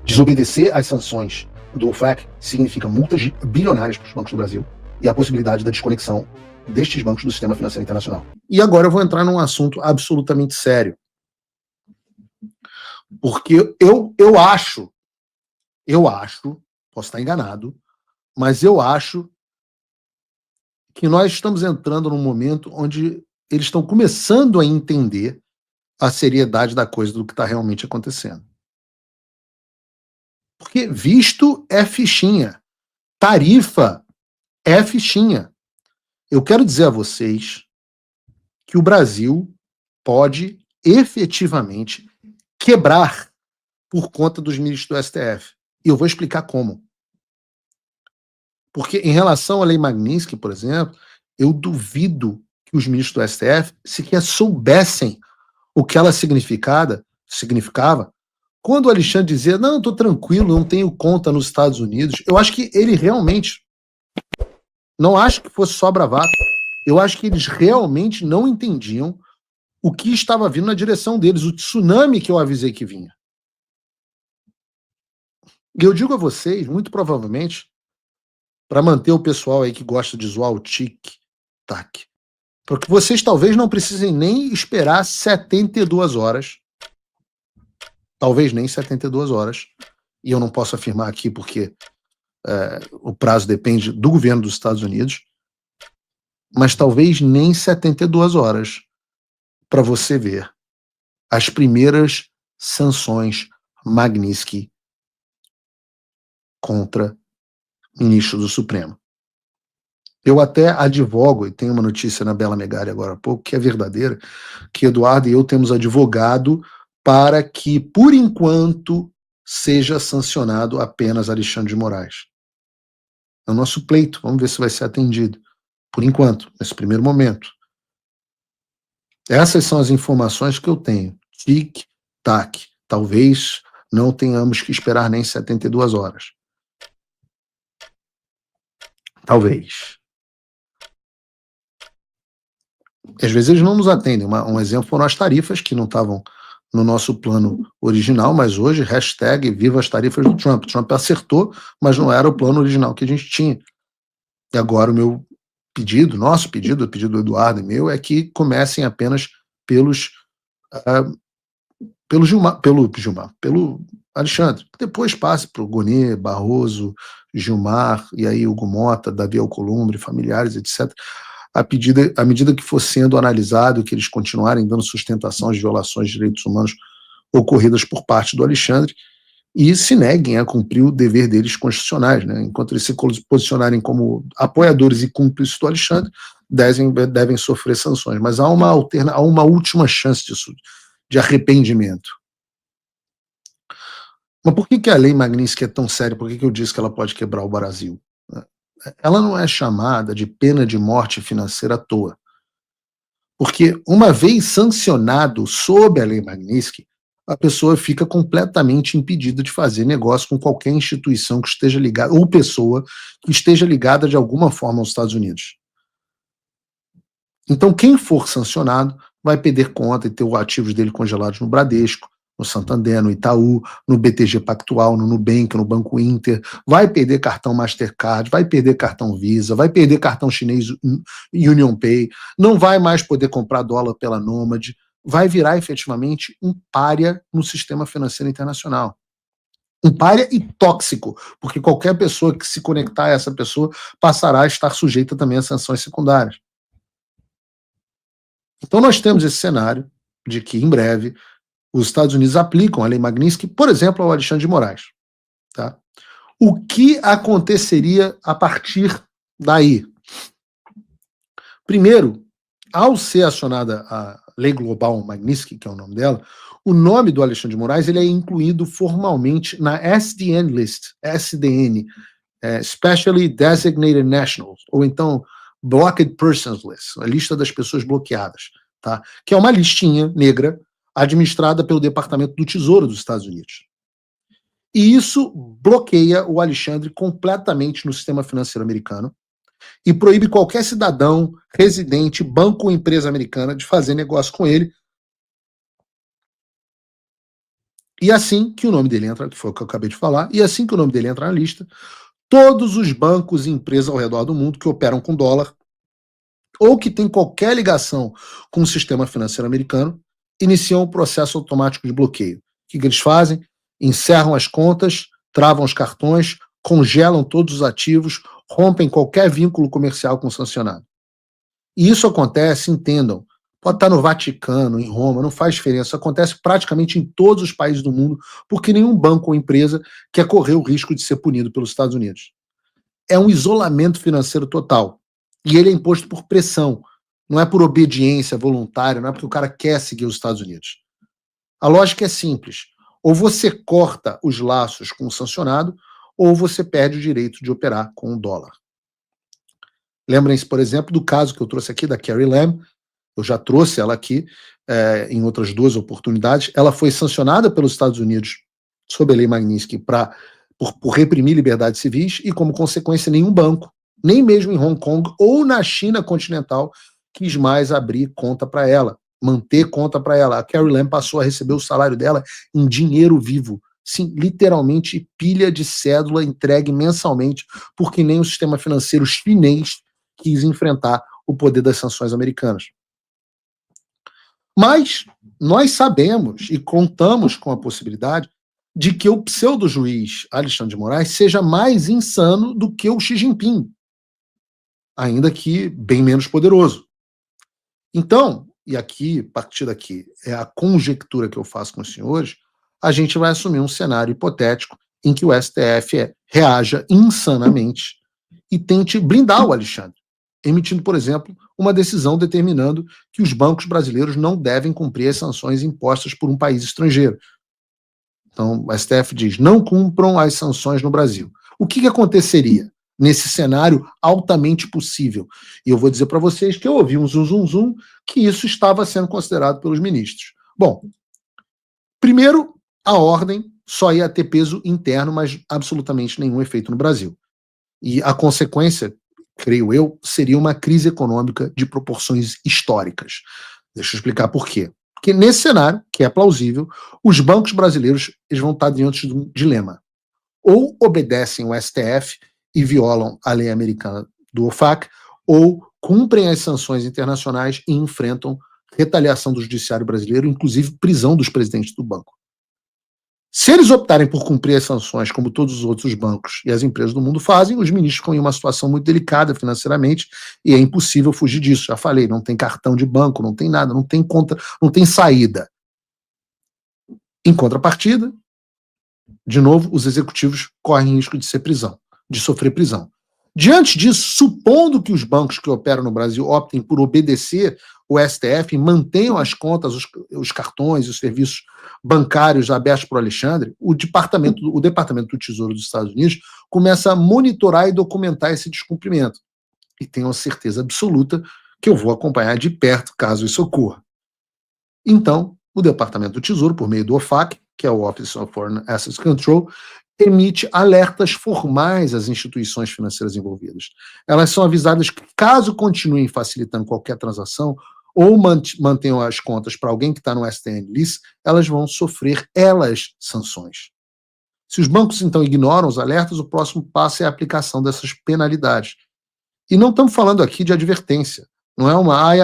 Desobedecer às sanções do OFAC significa multas bilionárias para os bancos do Brasil e a possibilidade da desconexão destes bancos do sistema financeiro internacional. E agora eu vou entrar num assunto absolutamente sério. Porque eu acho, posso estar enganado, mas eu acho que nós estamos entrando num momento onde eles estão começando a entender a seriedade da coisa, do que está realmente acontecendo. Porque visto é fichinha, tarifa é fichinha. Eu quero dizer a vocês que o Brasil pode efetivamente quebrar por conta dos ministros do STF. E eu vou explicar como. Porque em relação à Lei Magnitsky, por exemplo, eu duvido que os ministros do STF sequer soubessem o que ela significava, quando o Alexandre dizia, não, estou tranquilo, não tenho conta nos Estados Unidos. Eu acho que ele realmente, não acho que fosse só bravata, eu acho que eles realmente não entendiam o que estava vindo na direção deles, o tsunami que eu avisei que vinha. E eu digo a vocês, muito provavelmente, para manter o pessoal aí que gosta de zoar o tic-tac, porque vocês talvez não precisem nem esperar 72 horas, talvez nem 72 horas, e eu não posso afirmar aqui porque o prazo depende do governo dos Estados Unidos, mas talvez nem 72 horas para você ver as primeiras sanções Magnitsky contra ministro do Supremo. Eu até advogo, e tem uma notícia na Bela Megali agora há pouco, que é verdadeira, que Eduardo e eu temos advogado para que, por enquanto, seja sancionado apenas Alexandre de Moraes. É o nosso pleito, vamos ver se vai ser atendido. Por enquanto, nesse primeiro momento. Essas são as informações que eu tenho. Tic-tac. Talvez não tenhamos que esperar nem 72 horas. Talvez. Às vezes eles não nos atendem. Um exemplo foram as tarifas, que não estavam no nosso plano original, mas hoje, hashtag viva as tarifas do Trump. Trump acertou, mas não era o plano original que a gente tinha. E agora o meu pedido, nosso pedido, o pedido do Eduardo e meu, é que comecem apenas pelo Alexandre. Depois passe para o Gonê, Barroso, Gilmar, e aí Hugo Mota, Davi Alcolumbre, familiares, etc. À medida que for sendo analisado, que eles continuarem dando sustentação às violações de direitos humanos ocorridas por parte do Alexandre, e se neguem a cumprir o dever deles constitucionais, né? Enquanto eles se posicionarem como apoiadores e cúmplices do Alexandre, devem sofrer sanções. Mas há uma última chance disso, de arrependimento. Mas por que a Lei Magnitsky é tão séria? Por que eu disse que ela pode quebrar o Brasil? Ela não é chamada de pena de morte financeira à toa. Porque uma vez sancionado sob a Lei Magnitsky, a pessoa fica completamente impedida de fazer negócio com qualquer instituição que esteja ligada, ou pessoa que esteja ligada de alguma forma aos Estados Unidos. Então, quem for sancionado vai perder conta e ter os ativos dele congelados no Bradesco, no Santander, no Itaú, no BTG Pactual, no Nubank, no Banco Inter, vai perder cartão Mastercard, vai perder cartão Visa, vai perder cartão chinês UnionPay, não vai mais poder comprar dólar pela Nômade, vai virar efetivamente um pária no sistema financeiro internacional. Um pária e tóxico, porque qualquer pessoa que se conectar a essa pessoa passará a estar sujeita também a sanções secundárias. Então nós temos esse cenário de que, em breve, os Estados Unidos aplicam a Lei Magnitsky, por exemplo, ao Alexandre de Moraes. Tá? O que aconteceria a partir daí? Primeiro, ao ser acionada a Lei Global Magnitsky, que é o nome dela, o nome do Alexandre de Moraes ele é incluído formalmente na SDN List, SDN, Specially Designated Nationals, ou então Blocked Persons List, a lista das pessoas bloqueadas, tá? Que é uma listinha negra administrada pelo Departamento do Tesouro dos Estados Unidos. E isso bloqueia o Alexandre completamente no sistema financeiro americano e proíbe qualquer cidadão, residente, banco ou empresa americana de fazer negócio com ele, E assim que o nome dele entra, que foi o que eu acabei de falar, e assim que o nome dele entra na lista, todos os bancos e empresas ao redor do mundo que operam com dólar ou que têm qualquer ligação com o sistema financeiro americano iniciam o processo automático de bloqueio. O que eles fazem? Encerram as contas, travam os cartões, congelam todos os ativos, rompem qualquer vínculo comercial com o sancionado. E isso acontece, entendam, pode estar no Vaticano, em Roma, não faz diferença. Isso acontece praticamente em todos os países do mundo, porque nenhum banco ou empresa quer correr o risco de ser punido pelos Estados Unidos. É um isolamento financeiro total. E ele é imposto por pressão. Não é por obediência voluntária, não é porque o cara quer seguir os Estados Unidos. A lógica é simples. Ou você corta os laços com o sancionado, ou você perde o direito de operar com o dólar. Lembrem-se, por exemplo, do caso que eu trouxe aqui da Carrie Lam. Eu já trouxe ela aqui em outras duas oportunidades. Ela foi sancionada pelos Estados Unidos sob a lei Magnitsky por reprimir liberdades civis e, como consequência, nenhum banco, nem mesmo em Hong Kong ou na China continental, quis mais abrir conta para ela, manter conta para ela. A Carrie Lam passou a receber o salário dela em dinheiro vivo. Sim, literalmente pilha de cédula entregue mensalmente, porque nem o sistema financeiro chinês quis enfrentar o poder das sanções americanas. Mas nós sabemos e contamos com a possibilidade de que o pseudo-juiz Alexandre de Moraes seja mais insano do que o Xi Jinping, ainda que bem menos poderoso. Então, e aqui, a partir daqui, é a conjectura que eu faço com os senhores, a gente vai assumir um cenário hipotético em que o STF reaja insanamente e tente blindar o Alexandre, emitindo, por exemplo, uma decisão determinando que os bancos brasileiros não devem cumprir as sanções impostas por um país estrangeiro. Então, o STF diz, não cumpram as sanções no Brasil. O que aconteceria nesse cenário altamente possível? E eu vou dizer para vocês que eu ouvi um zum, que isso estava sendo considerado pelos ministros. Bom, primeiro, a ordem só ia ter peso interno, mas absolutamente nenhum efeito no Brasil. E a consequência, creio eu, seria uma crise econômica de proporções históricas. Deixa eu explicar por quê. Porque nesse cenário, que é plausível, os bancos brasileiros eles vão estar diante de um dilema. Ou obedecem o STF e violam a lei americana do OFAC, ou cumprem as sanções internacionais e enfrentam retaliação do judiciário brasileiro, inclusive prisão dos presidentes do banco. Se eles optarem por cumprir as sanções, como todos os outros bancos e as empresas do mundo fazem, os ministros ficam em uma situação muito delicada financeiramente e é impossível fugir disso. Já falei, não tem cartão de banco, não tem nada, não tem conta, não tem saída. Em contrapartida, de novo, os executivos correm risco de sofrer prisão. Diante disso, supondo que os bancos que operam no Brasil optem por obedecer o STF e mantenham as contas, os cartões e os serviços bancários abertos para o Alexandre, o Departamento do Tesouro dos Estados Unidos começa a monitorar e documentar esse descumprimento. E tenho a certeza absoluta que eu vou acompanhar de perto caso isso ocorra. Então, o Departamento do Tesouro, por meio do OFAC, que é o Office of Foreign Assets Control, emite alertas formais às instituições financeiras envolvidas. Elas são avisadas que, caso continuem facilitando qualquer transação ou mantenham as contas para alguém que está no STN List, elas vão sofrer, sanções. Se os bancos, então, ignoram os alertas, o próximo passo é a aplicação dessas penalidades. E não estamos falando aqui de advertência. Não é uma ai.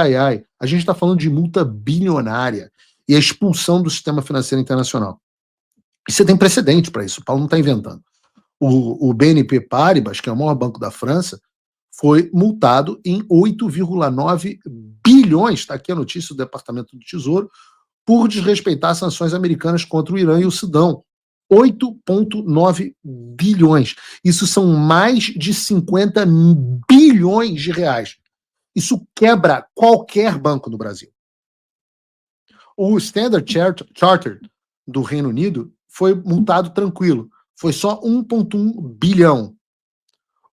A gente está falando de multa bilionária e a expulsão do sistema financeiro internacional. E você tem precedente para isso, o Paulo não está inventando. O BNP Paribas, que é o maior banco da França, foi multado em 8,9 bilhões, está aqui a notícia do Departamento do Tesouro, por desrespeitar sanções americanas contra o Irã e o Sudão. 8,9 bilhões. Isso são mais de 50 bilhões de reais. Isso quebra qualquer banco no Brasil. O Standard Chartered do Reino Unido foi multado tranquilo. Foi só 1,1 bilhão.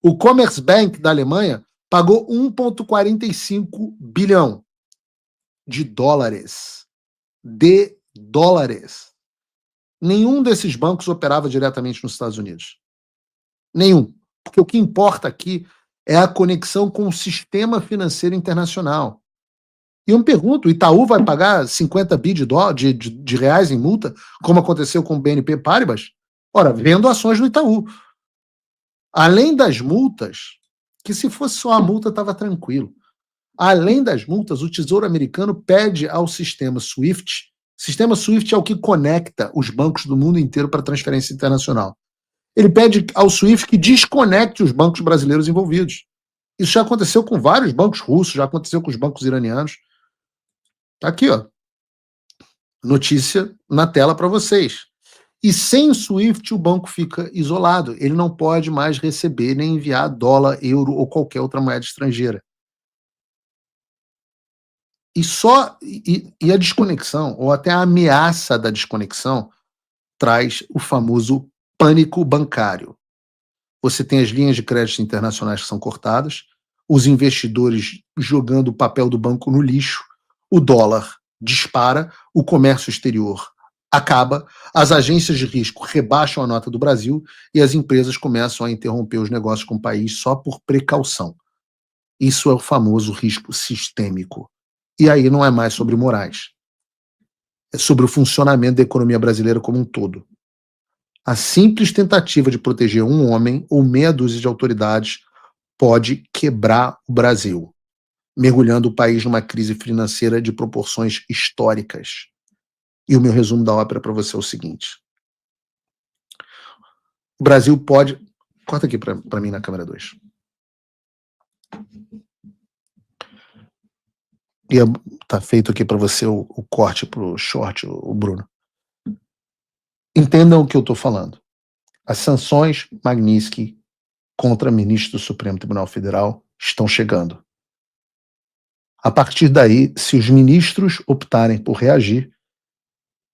O Commerzbank da Alemanha pagou 1,45 bilhão de dólares. Nenhum desses bancos operava diretamente nos Estados Unidos. Nenhum. Porque o que importa aqui é a conexão com o sistema financeiro internacional. E eu me pergunto, o Itaú vai pagar 50 bi de reais em multa, como aconteceu com o BNP Paribas? Ora, vendo ações no Itaú. Além das multas, que se fosse só a multa estava tranquilo. Além das multas, o Tesouro Americano pede ao sistema SWIFT. Sistema SWIFT é o que conecta os bancos do mundo inteiro para transferência internacional. Ele pede ao SWIFT que desconecte os bancos brasileiros envolvidos. Isso já aconteceu com vários bancos russos, já aconteceu com os bancos iranianos. Tá aqui, ó. Notícia na tela para vocês. E sem o SWIFT, o banco fica isolado. Ele não pode mais receber nem enviar dólar, euro ou qualquer outra moeda estrangeira. E a desconexão, ou até a ameaça da desconexão, traz o famoso pânico bancário. Você tem as linhas de crédito internacionais que são cortadas, os investidores jogando o papel do banco no lixo, o dólar dispara, o comércio exterior acaba, as agências de risco rebaixam a nota do Brasil e as empresas começam a interromper os negócios com o país só por precaução. Isso é o famoso risco sistêmico. E aí não é mais sobre morais. É sobre o funcionamento da economia brasileira como um todo. A simples tentativa de proteger um homem ou meia dúzia de autoridades pode quebrar o Brasil, mergulhando o país numa crise financeira de proporções históricas. E o meu resumo da ópera para você é o seguinte. O Brasil pode... Corta aqui para mim na câmera 2. E tá feito aqui para você o corte pro short, o Bruno. Entendam o que eu estou falando. As sanções Magnitsky contra ministros do Supremo Tribunal Federal estão chegando. A partir daí, se os ministros optarem por reagir,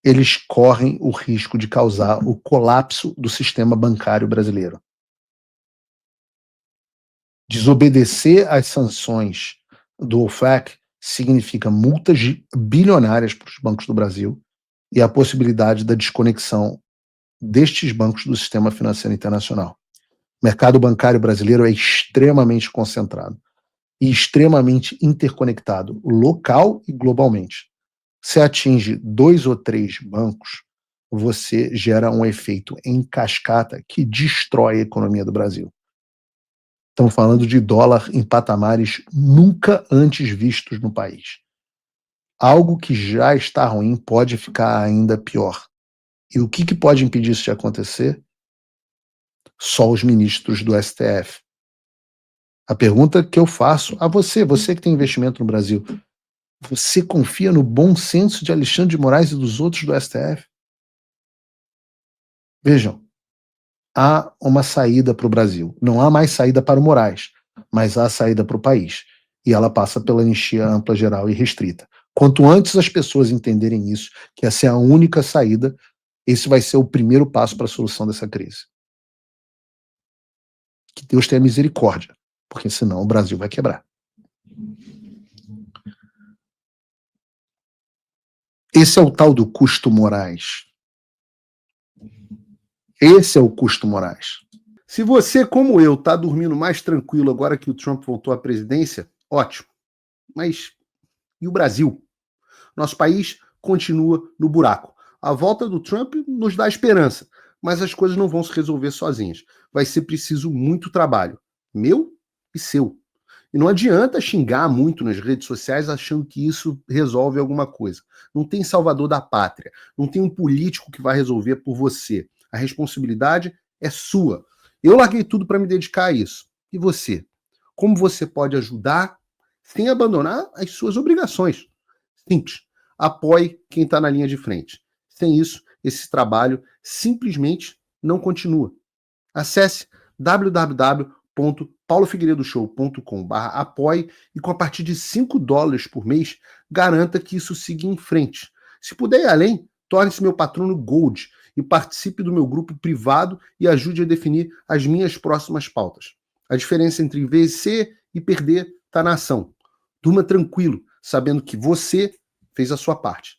eles correm o risco de causar o colapso do sistema bancário brasileiro. Desobedecer às sanções do OFAC significa multas bilionárias para os bancos do Brasil e a possibilidade da desconexão destes bancos do sistema financeiro internacional. O mercado bancário brasileiro é extremamente concentrado e extremamente interconectado, local e globalmente. Se atinge 2 ou 3 bancos, você gera um efeito em cascata que destrói a economia do Brasil. Estamos falando de dólar em patamares nunca antes vistos no país. Algo que já está ruim pode ficar ainda pior. E o que pode impedir isso de acontecer? Só os ministros do STF. A pergunta que eu faço a você que tem investimento no Brasil, você confia no bom senso de Alexandre de Moraes e dos outros do STF? Vejam, há uma saída para o Brasil. Não há mais saída para o Moraes, mas há saída para o país. E ela passa pela anistia ampla, geral e restrita. Quanto antes as pessoas entenderem isso, que essa é a única saída, esse vai ser o primeiro passo para a solução dessa crise. Que Deus tenha misericórdia, porque senão o Brasil vai quebrar. Esse é o tal do custo Moraes. Esse é o custo Moraes. Se você, como eu, está dormindo mais tranquilo agora que o Trump voltou à presidência, ótimo. Mas e o Brasil? Nosso país continua no buraco. A volta do Trump nos dá esperança, mas as coisas não vão se resolver sozinhas. Vai ser preciso muito trabalho, meu e seu. E não adianta xingar muito nas redes sociais achando que isso resolve alguma coisa. Não tem salvador da pátria. Não tem um político que vai resolver por você. A responsabilidade é sua. Eu larguei tudo para me dedicar a isso. E você? Como você pode ajudar sem abandonar as suas obrigações? Simples. Apoie quem está na linha de frente. Sem isso, esse trabalho simplesmente não continua. Acesse www.paulofigueiredoshow.com/apoie e com a partir de $5 por mês, garanta que isso siga em frente. Se puder ir além, torne-se meu patrono Gold e participe do meu grupo privado e ajude a definir as minhas próximas pautas. A diferença entre vencer e perder está na ação. Durma tranquilo, sabendo que você fez a sua parte.